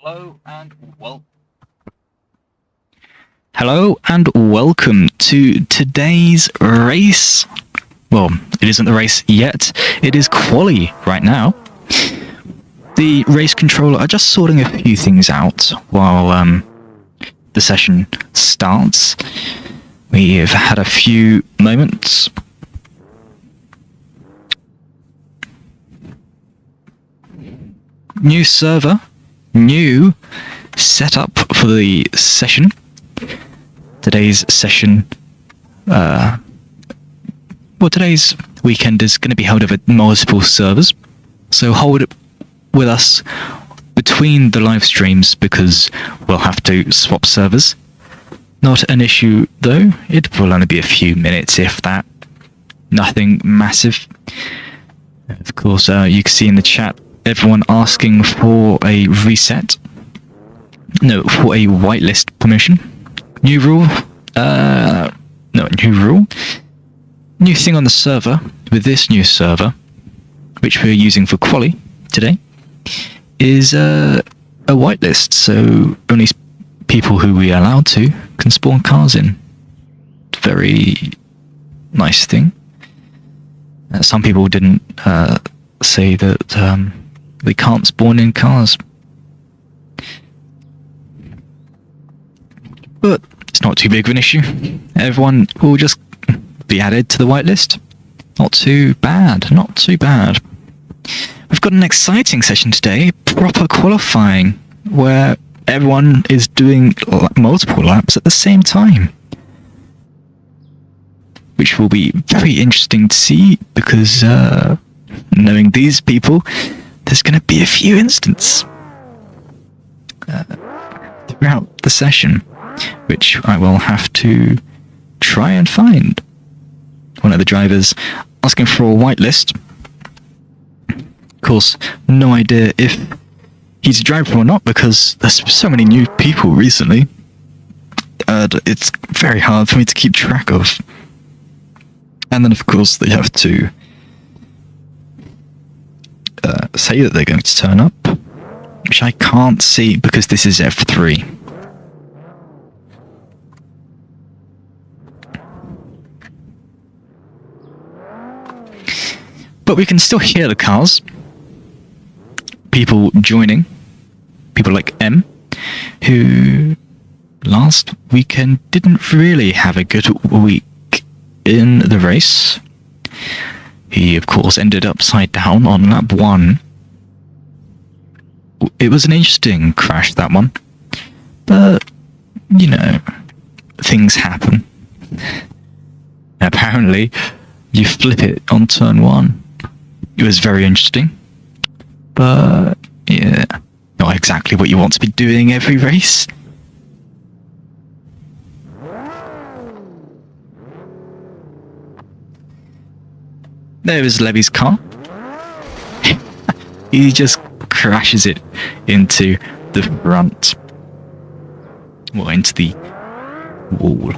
Hello and welcome to today's race. Well, it isn't the race yet. It is quali right now. The race controller are just sorting a few things out while the session starts. We've had a few moments. New server, new setup for the session. Today's session, today's weekend is going to be held over multiple servers, so hold it with us between the live streams because we'll have to swap servers. Not an issue though, it will only be a few minutes if that, nothing massive. Of course, you can see in the chat everyone asking for a reset. No, for a whitelist permission. New rule. New rule. New thing on the server, with this new server, which we're using for quali today, is a whitelist, so only people who we are allowed to can spawn cars in. Very nice thing. Some people didn't say that we can't spawn in cars. But it's not too big of an issue. Everyone will just be added to the whitelist. Not too bad, not too bad. We've got an exciting session today, proper qualifying, where everyone is doing multiple laps at the same time. Which will be very interesting to see because knowing these people, there's going to be a few incidents throughout the session, which I will have to try and find. One of the drivers asking for a whitelist. Of course, no idea if he's a driver or not because there's so many new people recently. It's very hard for me to keep track of. And then, of course, they have to say that they're going to turn up, which I can't see because this is F3. But we can still hear the cars. People joining. People like M, who last weekend didn't really have a good week in the race. He, of course, ended upside down on lap 1. It was an interesting crash, that one. But, you know, things happen. Apparently, you flip it on turn 1. It was very interesting. But, yeah, not exactly what you want to be doing every race. There is Levy's car. He just crashes it into the front. Well, into the wall.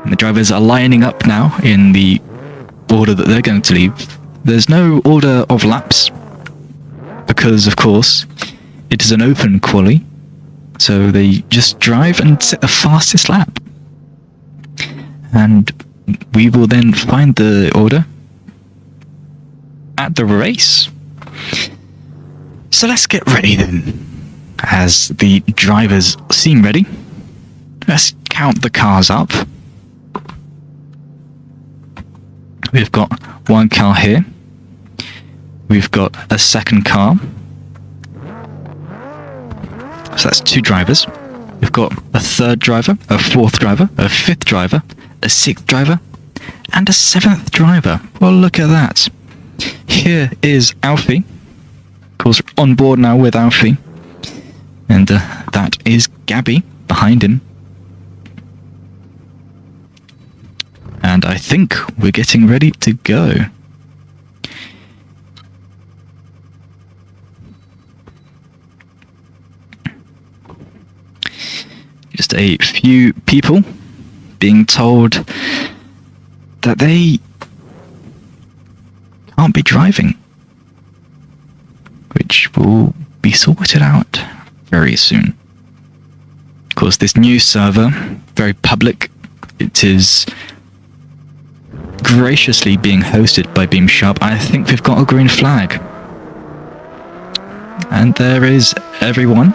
And the drivers are lining up now in the order that they're going to leave. There's no order of laps. Because, of course, it is an open quali. So they just drive and set the fastest lap. And we will then find the order at the race. So let's get ready then. As the drivers seem ready, let's count the cars up. We've got one car here. We've got a second car. So that's 2 drivers. We've got a third driver, a fourth driver, a fifth driver, a sixth driver, and a 7th driver. Well, look at that. Here is Alfie. Of course, on board now with Alfie. And that is Gabby behind him. And I think we're getting ready to go. Just a few people being told that they can't be driving, which will be sorted out very soon. Of course, this new server, very public, it is graciously being hosted by BeamSharp. I think we've got a green flag. And there is everyone.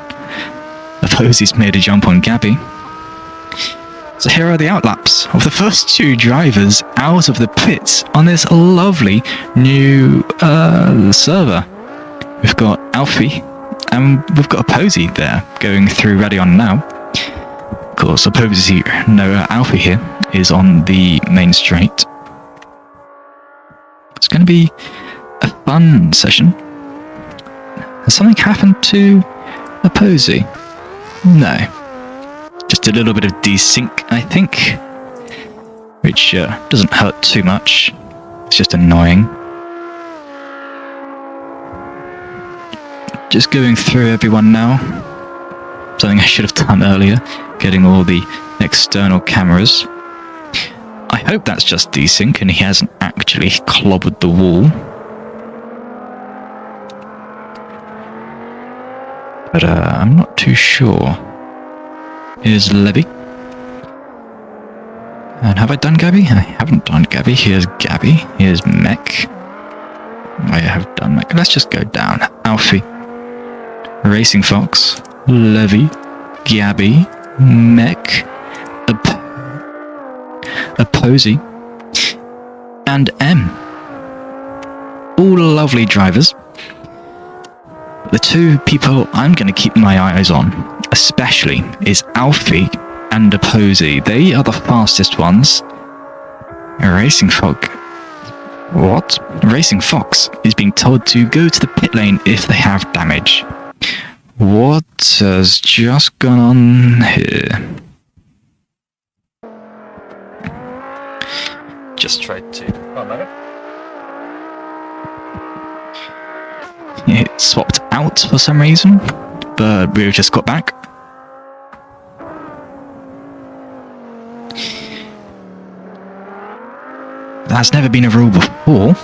Posi's made a jump on Gabby. So here are the outlaps of the first two drivers out of the pits on this lovely new server. We've got Alfie and we've got a Posy there going through ready on now. Of course, Alfie here is on the main straight. It's going to be a fun session. Has something happened to a Posy? No. Just a little bit of desync, I think. Which doesn't hurt too much. It's just annoying. Just going through everyone now. Something I should have done earlier. Getting all the external cameras. I hope that's just desync and he hasn't actually clobbered the wall. But I'm not too sure. Here's Levy. And have I done Gabby? I haven't done Gabby. Here's Gabby. Here's Mech. I have done Mech. Let's just go down. Alfie. Racing Fox. Levy. Gabby. Mech. A Posy. And M. All lovely drivers. The two people I'm going to keep my eyes on, especially, is Alfie and a Posy. They are the fastest ones. Racing Fox. What? Racing Fox is being told to go to the pit lane if they have damage. What has just gone on here? Just tried to... Oh, no. It swapped out for some reason, but we've just got back. That's never been a rule before.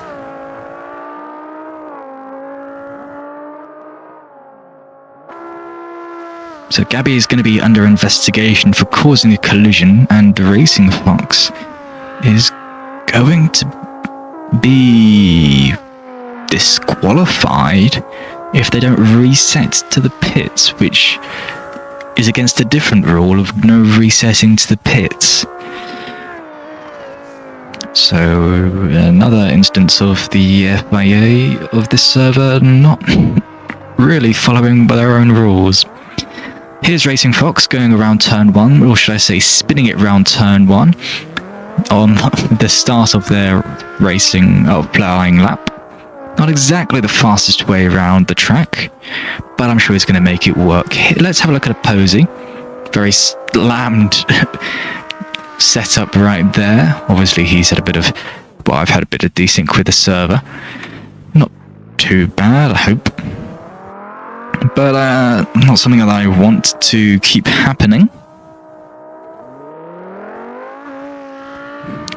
So Gabby is going to be under investigation for causing a collision, and the Racing Fox is going to be disqualified if they don't reset to the pits, which is against a different rule of no resetting to the pits. So another instance of the FIA of this server not really following by their own rules. Here's Racing Fox going around turn 1, or should I say spinning it round turn 1 on the start of their flying lap. Not exactly the fastest way around the track, but I'm sure he's going to make it work. Let's have a look at a Posy. Very slammed setup right there. Obviously, he's had a bit of... Well, I've had a bit of desync with the server. Not too bad, I hope. But not something that I want to keep happening.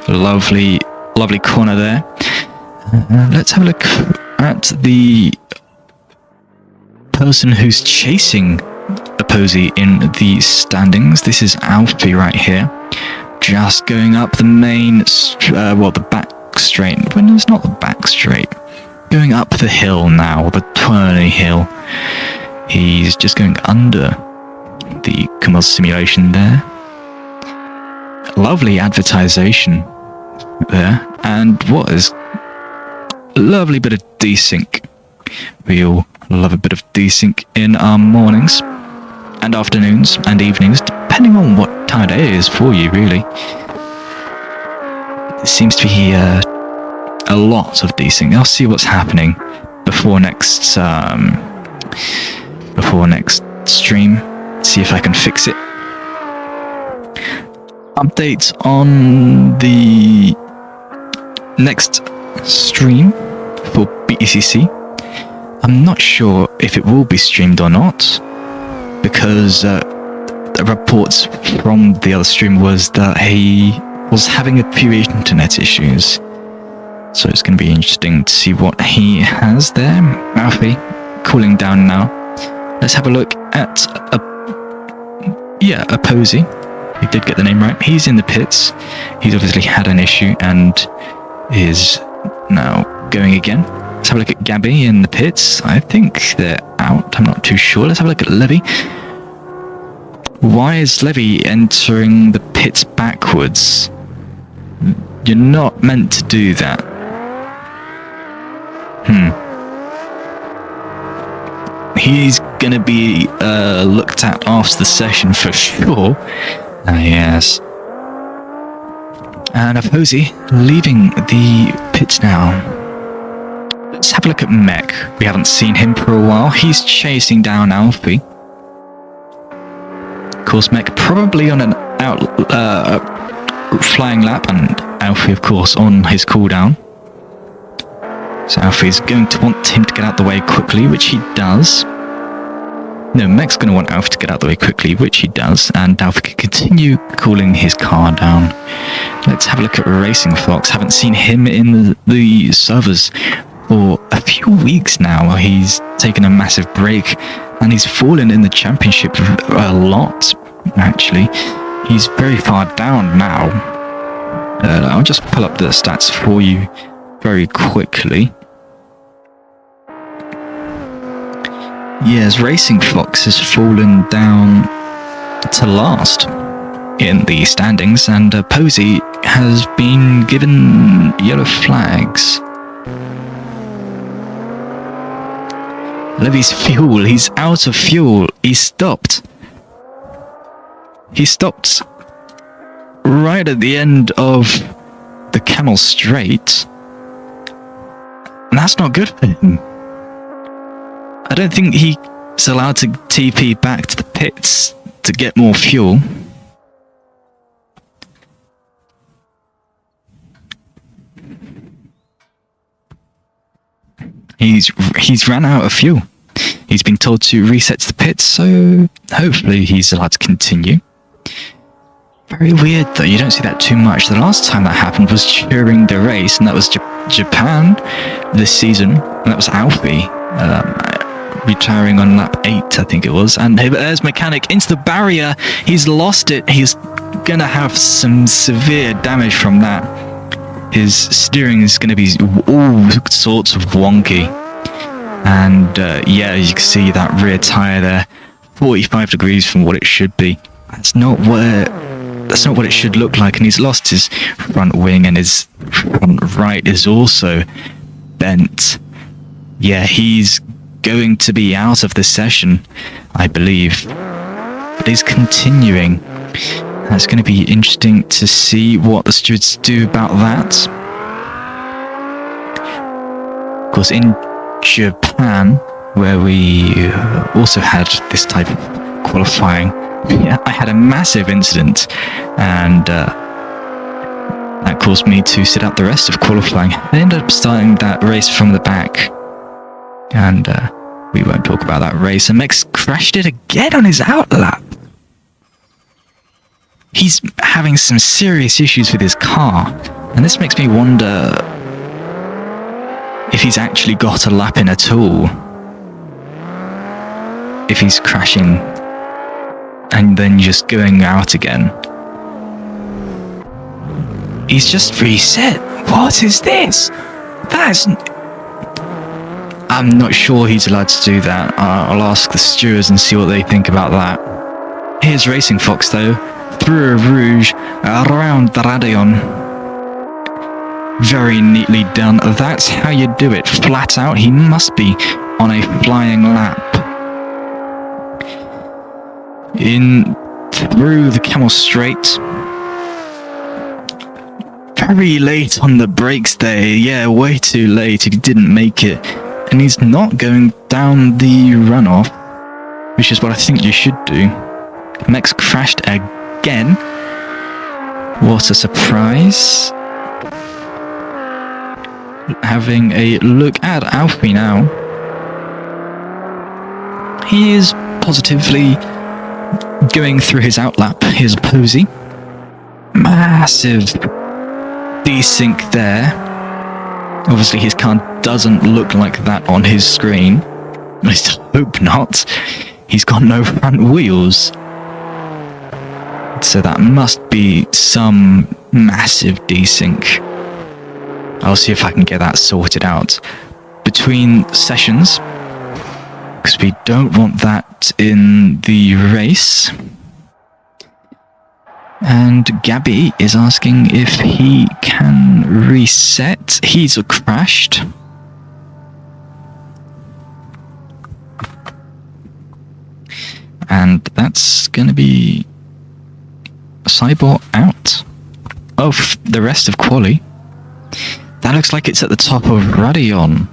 Lovely, lovely corner there. Let's have a look at the person who's chasing a Posy in the standings. This is Alfie right here. Just going up the main, the back straight. Well, it's not the back straight. Going up the hill now, the twirly hill. He's just going under the commercial simulation there. Lovely advertisation there. And what is a lovely bit of desync. We all love a bit of desync in our mornings and afternoons and evenings, depending on what time of day it is for you, really. There seems to be a lot of desync. I'll see what's happening before next stream. See if I can fix it. Updates on the next stream for BECC. I'm not sure if it will be streamed or not, because the reports from the other stream was that he was having a few internet issues. So it's going to be interesting to see what he has there. Alfie, cooling down now. Let's have a look at a Posey. He did get the name right. He's in the pits. He's obviously had an issue and is now going again. Let's have a look at Gabby in the pits. I think they're out. I'm not too sure. Let's have a look at Levy. Why is Levy entering the pits backwards? You're not meant to do that. He's gonna be looked at after the session for sure. Yes. And Posey leaving the pits now. Let's have a look at Mech. We haven't seen him for a while. He's chasing down Alfie. Of course, Mech probably on an flying lap, and Alfie, of course, on his cooldown. So Alfie's going to want him to get out the way quickly, which he does. No, Mech's going to want Alfie to get out the way quickly, which he does, and Alfie can continue cooling his car down. Let's have a look at Racing Fox. Haven't seen him in the servers for a few weeks now. He's taken a massive break, and he's fallen in the championship a lot, actually. He's very far down now. I'll just pull up the stats for you very quickly. Yes, Racing Fox has fallen down to last in the standings, and Posey has been given yellow flags. Levy's fuel, he's out of fuel. He stopped right at the end of the Camel Straight, and that's not good for him. I don't think he's allowed to TP back to the pits to get more fuel. He's ran out of fuel. He's been told to reset to the pits, so hopefully he's allowed to continue. Very weird though, you don't see that too much. The last time that happened was during the race, and that was Japan this season, and that was Alfie retiring on lap 8, I think it was. And there's Mechanic into the barrier. He's lost it. He's gonna have some severe damage from that. His steering is going to be all sorts of wonky. And yeah, you can see that rear tyre there, 45 degrees from what it should be. That's not what it should look like. And he's lost his front wing, and his front right is also bent. Yeah, he's going to be out of the session, I believe. But he's continuing. It's going to be interesting to see what the stewards do about that. Of course, in Japan, where we also had this type of qualifying, yeah, I had a massive incident, and that caused me to sit out the rest of qualifying. I ended up starting that race from the back, and we won't talk about that race. And Mex crashed it again on his outlap. He's having some serious issues with his car, and this makes me wonder if he's actually got a lap in at all. If he's crashing and then just going out again. He's just reset. What is this? I'm not sure he's allowed to do that. I'll ask the stewards and see what they think about that. Here's Racing Fox though. Through a Rouge, around the Radeon. Very neatly done. That's how you do it. Flat out, he must be on a flying lap. In through the Camel Straight. Very late on the brakes there. Yeah, way too late. He didn't make it. And he's not going down the runoff, which is what I think you should do. Mex crashed again. What a surprise. Having a look at Alfie now. He is positively going through his outlap. Here's Posey. Massive desync there. Obviously his car doesn't look like that on his screen. At least I hope not. he's got no front wheels. So that must be some massive desync. I'll see if I can get that sorted out between sessions, because we don't want that in the race. And Gabby is asking if he can reset. He's crashed. And that's going to be Cyborg out of the rest of Quali. That looks like it's at the top of Radion.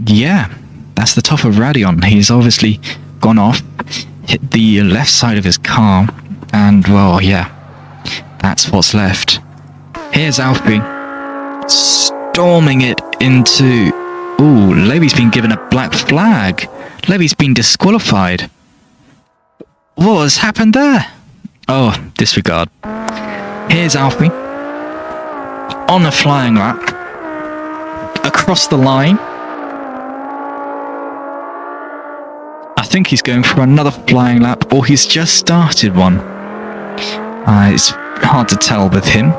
Yeah, that's the top of Radion. He's obviously gone off, hit the left side of his car, and well, yeah, that's what's left. Here's Alfie, storming it into... Ooh, Levy's been given a black flag. Levy's been disqualified. What has happened there? Oh, disregard. Here's Alfie, on a flying lap, across the line. I think he's going for another flying lap, or he's just started one. It's hard to tell with him.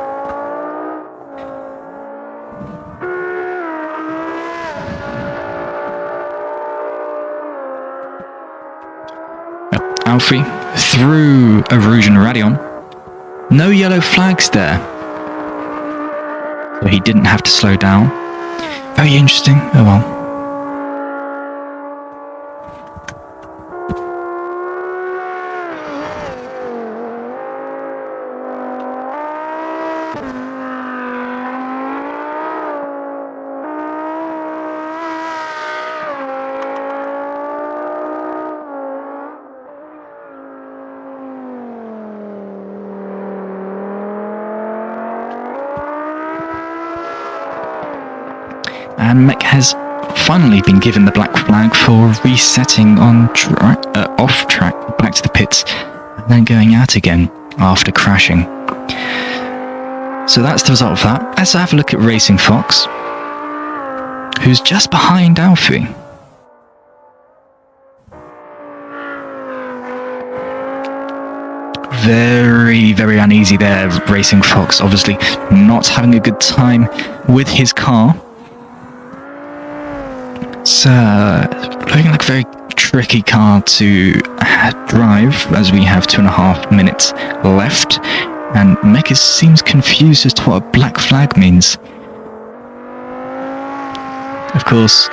Alfie through Arouge and Radion. No yellow flags there. So he didn't have to slow down. Very interesting. Oh well. And Mech has finally been given the black flag for resetting on track, off track, back to the pits, and then going out again after crashing. So that's the result of that. Let's have a look at Racing Fox, who's just behind Alfie. Very, very uneasy there, Racing Fox. Obviously not having a good time with his car. It's looking like a very tricky car to drive, as we have 2.5 minutes left, and Mech seems confused as to what a black flag means. Of course,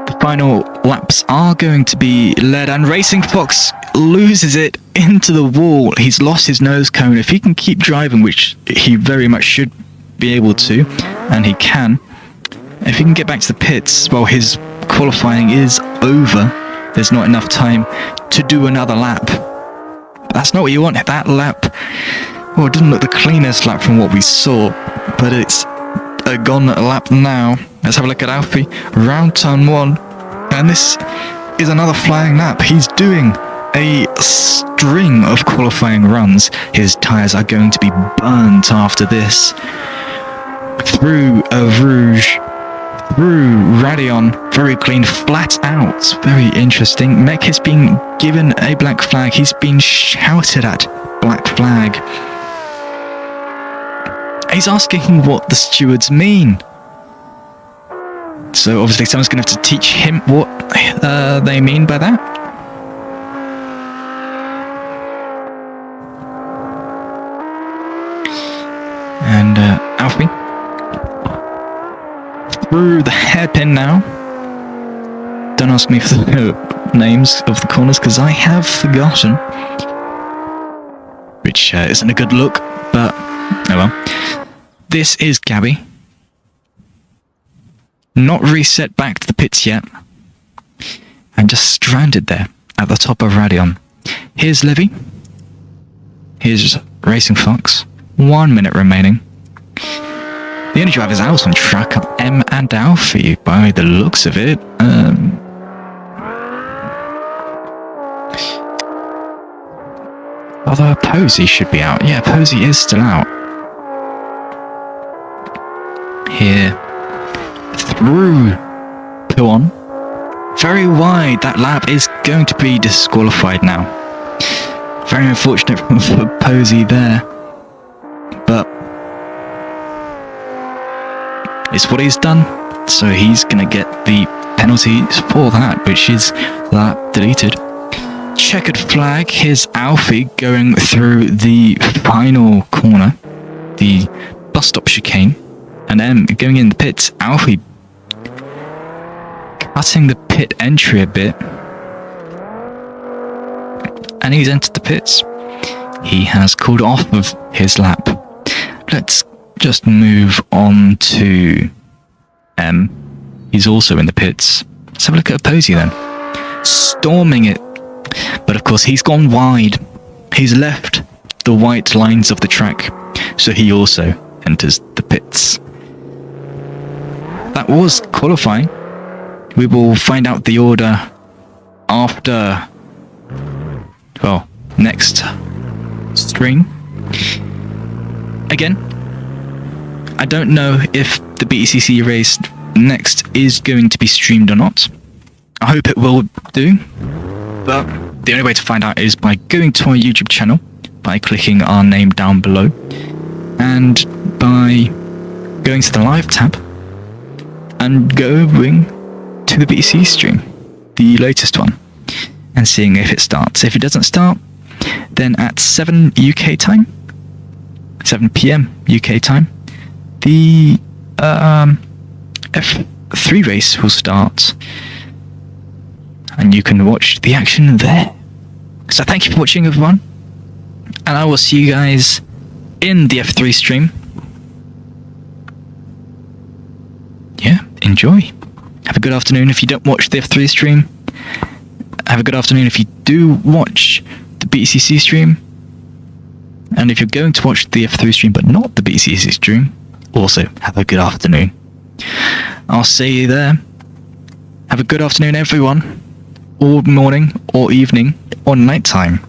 the final laps are going to be led, and Racing Fox loses it into the wall. He's lost his nose cone. If he can keep driving, which he very much should be able to, and he can, if he can get back to the pits, well, his qualifying is over. There's not enough time to do another lap. But that's not what you want. That lap, well, it didn't look the cleanest lap from what we saw, but it's a gone lap now. Let's have a look at Alfie. Round turn 1. And this is another flying lap. He's doing a string of qualifying runs. His tyres are going to be burnt after this. Through Rouge, through Radion, very clean, flat out, very interesting. Mech has been given a black flag. He's been shouted at, black flag. He's asking what the stewards mean. So obviously someone's going to have to teach him what they mean by that. And Alfie through the hairpin now. Don't ask me for the names of the corners, because I have forgotten. Which isn't a good look, but oh well. This is Gabby. Not reset back to the pits yet. And just stranded there at the top of Radion. Here's Livy. Here's Racing Fox. 1 minute remaining. The only drivers out on track are M and Alfie, by the looks of it. Although Posey should be out. Yeah, Posey is still out. Here through P1. Very wide. That lap is going to be disqualified now. Very unfortunate for Posey there. But it's what he's done. So he's going to get the penalties for that, which is that deleted. Checkered flag. Here's Alfie going through the final corner. The bus stop chicane. And then going in the pits, Alfie cutting the pit entry a bit. And he's entered the pits. He has called off of his lap. Let's just move on to M. He's also in the pits. Let's have a look at Posey then. Storming it. But of course he's gone wide. He's left the white lines of the track. So he also enters the pits. That was qualifying. We will find out the order after, well, next stream. Again, I don't know if the BECC race next is going to be streamed or not. I hope it will do, but the only way to find out is by going to our YouTube channel, by clicking our name down below, and by going to the live tab and going to the BECC stream, the latest one, and seeing if it starts. If it doesn't start, then at 7 UK time, 7 PM UK time, the F3 race will start, and you can watch the action there. So thank you for watching, everyone, and I will see you guys in the F3 stream. Yeah, enjoy. Have a good afternoon if you don't watch the F3 stream. Have a good afternoon if you do watch the BECC stream. And if you're going to watch the F3 stream but not the BECC stream, also have a good afternoon. I'll see you there. Have a good afternoon, everyone. Or morning, or evening, or night time.